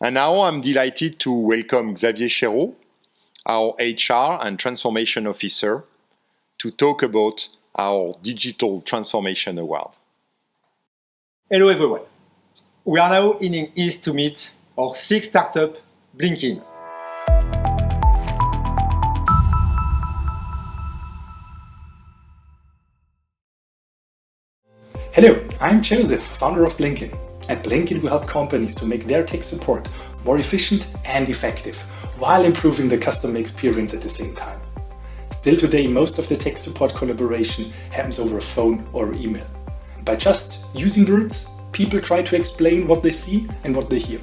And now I'm delighted to welcome Xavier Chéreau, our HR and Transformation Officer, to talk about our Digital Transformation Award. Hello everyone. We are now in East to meet our sixth startup, BlinkIN. Hello, I'm Joseph, founder of BlinkIN. At BlinkIN, we help companies to make their tech support more efficient and effective, while improving the customer experience at the same time. Still today, most of the tech support collaboration happens over a phone or email. By just using words, people try to explain what they see and what they hear.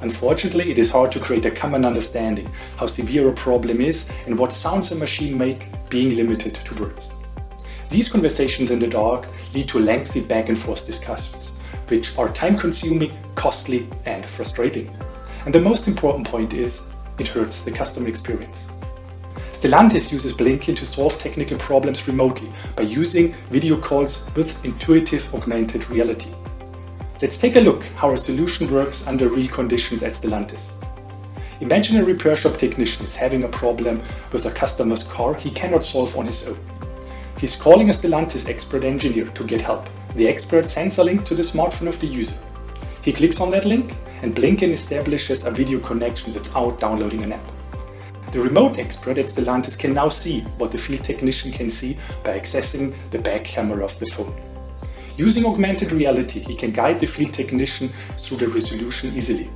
Unfortunately, it is hard to create a common understanding how severe a problem is and what sounds a machine make, being limited to words. These conversations in the dark lead to lengthy back and forth discussions, which are time-consuming, costly, and frustrating. And the most important point is, it hurts the customer experience. Stellantis uses BlinkIN to solve technical problems remotely by using video calls with intuitive augmented reality. Let's take a look how our solution works under real conditions at Stellantis. Imagine a repair shop technician is having a problem with a customer's car he cannot solve on his own. He's calling a Stellantis expert engineer to get help. The expert sends a link to the smartphone of the user. He clicks on that link and BlinkIN establishes a video connection without downloading an app. The remote expert at Stellantis can now see what the field technician can see by accessing the back camera of the phone. Using augmented reality, he can guide the field technician through the resolution easily.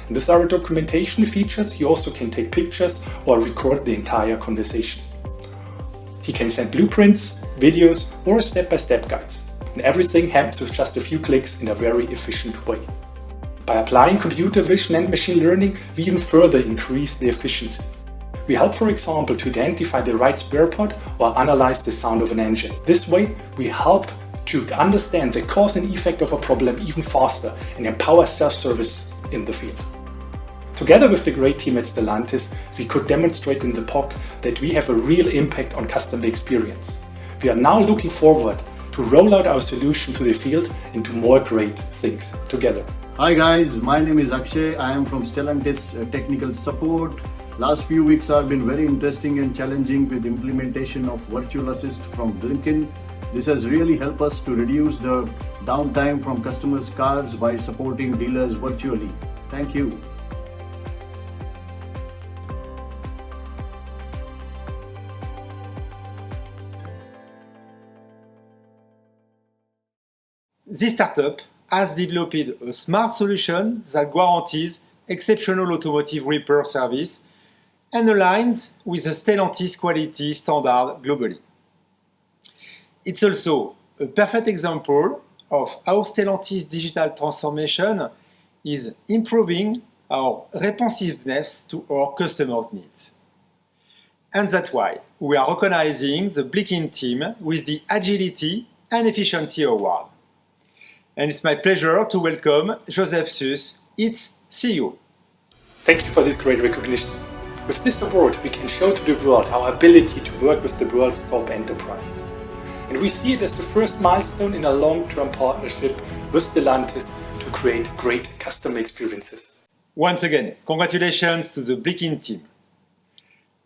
And with our documentation features, he also can take pictures or record the entire conversation. He can send blueprints, videos, or step-by-step guides. And everything happens with just a few clicks in a very efficient way. By applying computer vision and machine learning, we even further increase the efficiency. We help, for example, to identify the right spare part or analyze the sound of an engine. This way, we help to understand the cause and effect of a problem even faster and empower self-service in the field. Together with the great team at Stellantis, we could demonstrate in the POC that we have a real impact on customer experience. We are now looking forward to roll out our solution to the field and do more great things together. Hi guys, my name is Akshay. I am from Stellantis Technical Support. Last few weeks have been very interesting and challenging with implementation of Virtual Assist from BlinkIN. This has really helped us to reduce the downtime from customers' cars by supporting dealers virtually. Thank you. This startup has developed a smart solution that guarantees exceptional automotive repair service and aligns with the Stellantis quality standard globally. It's also a perfect example of how Stellantis digital transformation is improving our responsiveness to our customers' needs. And that's why we are recognizing the BlinkIN team with the Agility and Efficiency Award. And it's my pleasure to welcome Joseph Sus, its CEO. Thank you for this great recognition. With this award, we can show to the world our ability to work with the world's top enterprises. And we see it as the first milestone in a long-term partnership with Stellantis to create great customer experiences. Once again, congratulations to the BlinkIN team.